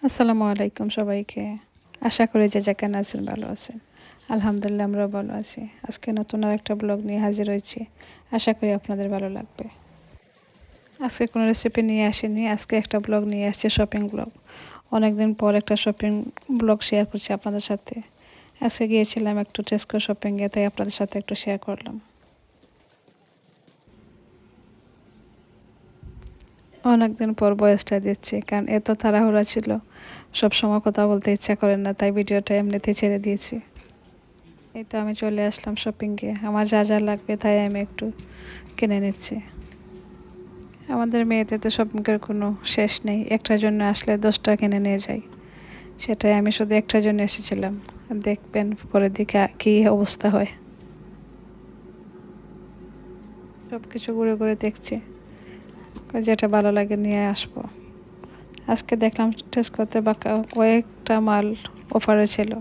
আসসালামু আলাইকুম সবাইকে। আশা করি যে যেখানে আছেন ভালো আছেন। আলহামদুলিল্লাহ আমরাও ভালো আছি। আজকে নতুন আরেকটা ব্লগ নিয়ে হাজির হয়েছি। আশা করি আপনাদের ভালো লাগবে। আজকে কোনো রেসিপি নিয়ে আসিনি। আজকে একটা ব্লগ নিয়ে আসছি, শপিং ব্লগ। অনেকদিন পর একটা শপিং ব্লগ শেয়ার করছি আপনাদের সাথে। আজকে গিয়েছিলাম একটু টেস্কো শপিংয়ে, তাই আপনাদের সাথে একটু শেয়ার করলাম। অনেকদিন পর ভয়েসটা দিচ্ছি, কারণ এত তাড়াহুড়া ছিল, সব সময় কথা বলতে ইচ্ছা করে না, তাই ভিডিওটা এমনিতেই ছেড়ে দিয়েছি। এই তো আমি চলে আসলাম শপিংয়ে। আমার যা যা লাগবে তাই আমি একটু কিনে নিচ্ছি। আমাদের মেয়েদের তো শপিংয়ের কোনো শেষ নেই, একটার জন্য আসলে 10টা কিনে নিয়ে যাই। সেটাই আমি শুধু একটার জন্য এসেছিলাম। দেখবেন পরের দিকে কী অবস্থা হয়। সব কিছু ঘুরে ঘুরে দেখছি, যেটা ভালো লাগে নিয়ে আসবো। আজকে দেখলাম টেস্ট করতে বাকা কয়েকটা মাল অফারে ছিল।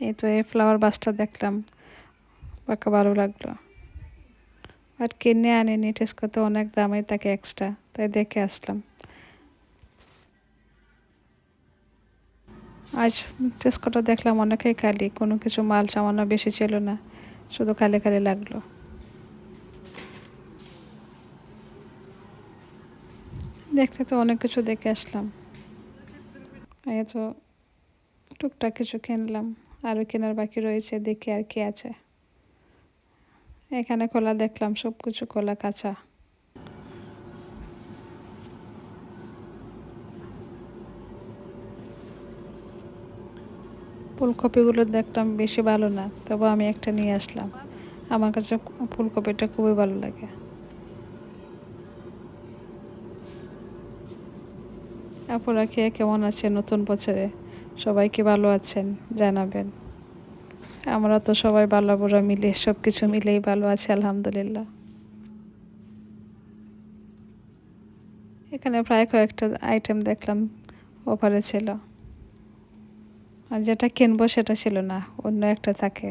এই তো এই ফ্লাওয়ার বাসটা দেখলাম, বাকা ভালো লাগলো। আর কিনে আনিনি, টেস্ট করতে অনেক দামই থাকে এক্সট্রা, তাই দেখে আসলাম। আজ টেস্কোটা দেখলাম অনেকেই খালি, কোনো কিছু মাল সামান্য বেশি ছিল না, শুধু খালি খালি লাগলো। দেখতে তো অনেক কিছু দেখে আসলাম। এই তো টুকটাক কিছু কিনলাম, আরও কেনার বাকি রয়েছে, দেখি আর কি আছে। এখানে খোলা দেখলাম, সব কিছু খোলা কাঁচা। ফুলকপিগুলো দেখলাম বেশি ভালো না, তবে আমি একটা নিয়ে আসলাম। আমার কাছে ফুলকপিটা খুবই ভালো লাগে। আপনারা খেয়ে কেমন আছেন নতুন বছরে? সবাই কি ভালো আছেন জানাবেন। আমরা তো সবাই ভালো, বুড়া মিলে সব কিছু মিলেই ভালো আছে আলহামদুলিল্লাহ। এখানে প্রায় কয়েকটা আইটেম দেখলাম অফারে ছিল, আর যেটা কিনবো সেটা ছিল না, অন্য একটা থাকে।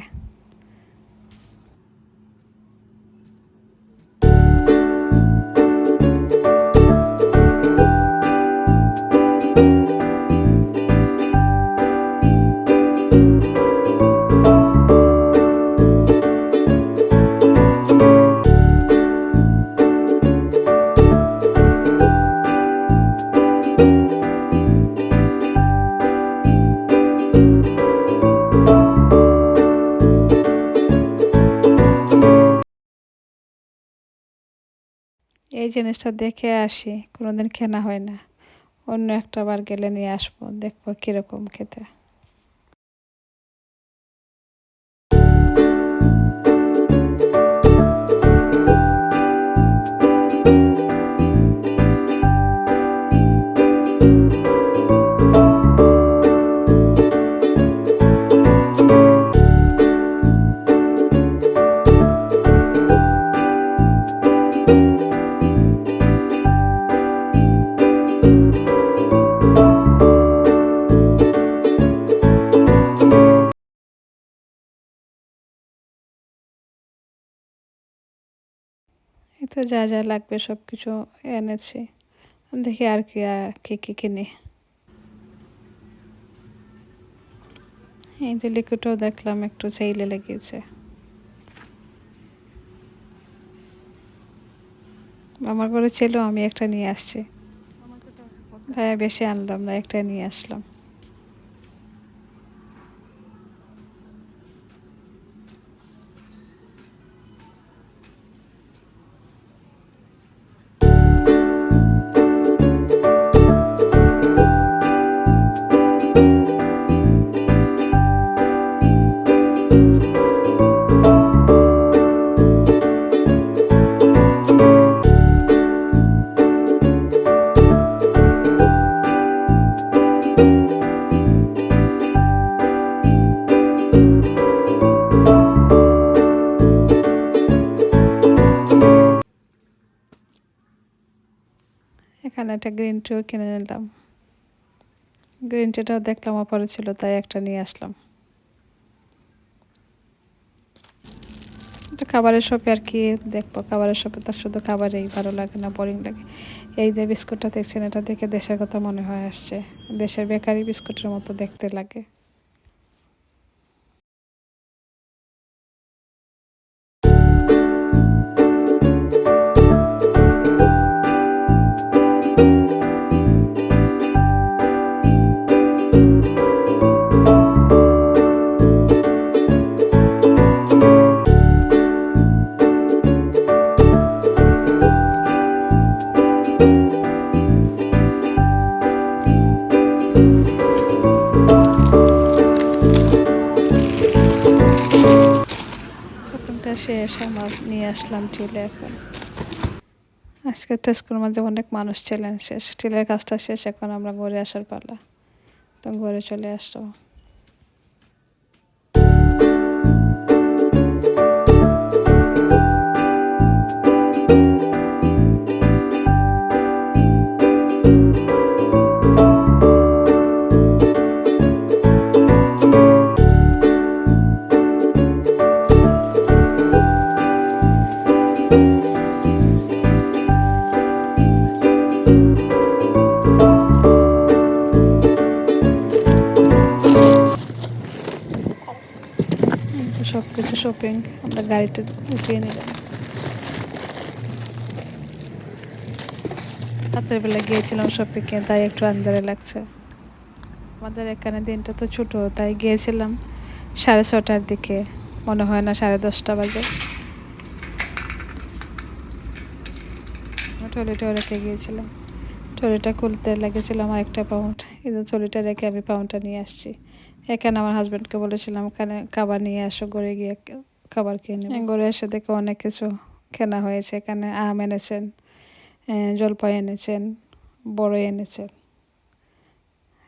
এই জিনিসটা দেখে আসি, কোনোদিন কেনা হয় না। অন্য একটা বার গেলে নিয়ে আসবো, দেখবো কিরকম খেতে। এই তো যা যা লাগবে সব কিছু এনেছি। দেখি আর কি কি কি কিনি। এই যে লিকুইডও দেখলাম একটু চাইলে লেগেছে। আমার ঘরে ছিল, আমি একটা নিয়ে আসছি। তাই বেশি আনলাম না, একটা নিয়ে আসলাম। এখানে একটা গ্রিন টিও কিনে নিলাম। গ্রিন টিটাও দেখলাম অফারে ছিল, তাই একটা নিয়ে আসলাম। এটা খাবারের শপে আর কি দেখবো, খাবারের শপে তো শুধু খাবারেই ভালো লাগে না, বোরিং লাগে। এই যে বিস্কুটটা দেখছেন, এটা দেখে দেশের কথা মনে হয় আসছে, দেশের বেকারি বিস্কুটের মতো দেখতে লাগে। শপিংটা শেষ, আমার নিয়ে আসলাম টিলে। এখন আজকে টেস্কোর মাঝে অনেক মানুষ ছিলেন, শেষ টিলের কাজটা শেষ, এখন আমরা ঘরে আসার পালা, তো ঘরে চলে আসলো। সব কিছু শপিং আমরা গাড়িতে উঠিয়ে নিলাম। রাতের বেলা গিয়েছিলাম শপিংয়ে, তাই একটু আন্ধারে লাগছে। আমাদের এখানে দিনটা তো ছোটো, তাই গিয়েছিলাম 6:30টার দিকে, মনে হয় না 10:30 বাজে। ট্রলিটা রেখে গিয়েছিলাম, ট্রলিটা খুলতে লেগেছিল আমার 1 পাউন্ড। এই যে ট্রলিটা রেখে আমি পাউন্ডটা নিয়ে আসছি। এখানে আমার হাজব্যান্ডকে বলেছিলাম ওখানে খাবার নিয়ে আসো, ঘরে গিয়ে খাবার খেয়ে নিই। ঘরে এসে দেখে অনেক কিছু কেনা হয়েছে। এখানে আম এনেছেন, জলপাই এনেছেন, বড়ই এনেছেন।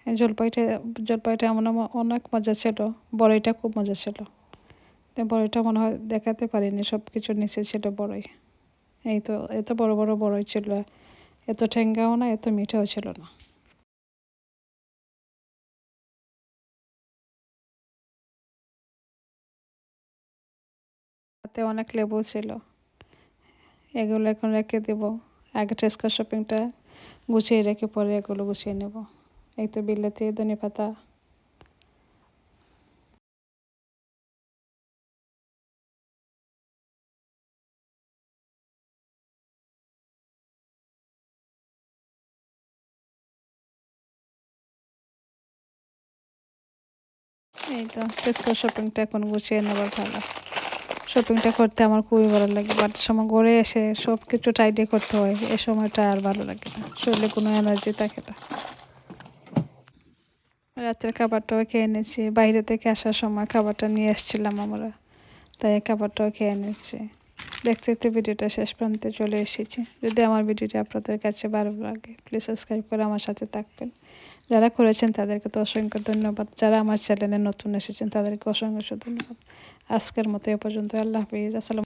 জলপাইটা জলপাইটা এমন অনেক মজা ছিল, বড়ইটা খুব মজা ছিল। তো বড়ইটা মনে হয় দেখাতে পারিনি, সব কিছু নিচে ছিল বড়ই। এই তো এত বড় বড় বড়ই ছিল, এত ঠেঙ্গাও না, এত মিঠাও ছিল না। তাতে অনেক লেবু ছিল, এগুলো এখন রেখে দেব। আগে টেস্কো শপিংটা গুছিয়ে রেখে পরে এগুলো গুছিয়ে নেব। এই তো বিলেতি, ধনেপাতা। এই তো টেস্কো শপিংটা এখন গুছিয়ে নেবার ভালো। শপিংটা করতে আমার খুবই ভালো লাগে, বাট সময় ঘরে এসে সব কিছু টাইডি করতে হয়, এ সময়টা আর ভালো লাগে না, শরীরে কোনো এনার্জি থাকে না। রাতের খাবারটাও খেয়ে নিয়েছি, বাইরে থেকে আসার সময় খাবারটা নিয়ে এসেছিলাম আমরা, তাই খাবারটাও খেয়ে নিচ্ছি। দেখতে দেখতে ভিডিওটা শেষ প্রান্তে চলে এসেছি। যদি আমার ভিডিওটা আপনাদের কাছে ভালো লাগে, প্লিজ সাবস্ক্রাইব করে আমার সাথে থাকবেন। যারা করেছেন তাদেরকে তো অসংখ্য ধন্যবাদ, যারা আমার চ্যানেলে নতুন এসেছেন তাদেরকে অসংখ্য ধন্যবাদ। আজকের মতো এ পর্যন্ত, আল্লাহ হাফিজ, আসসালাম।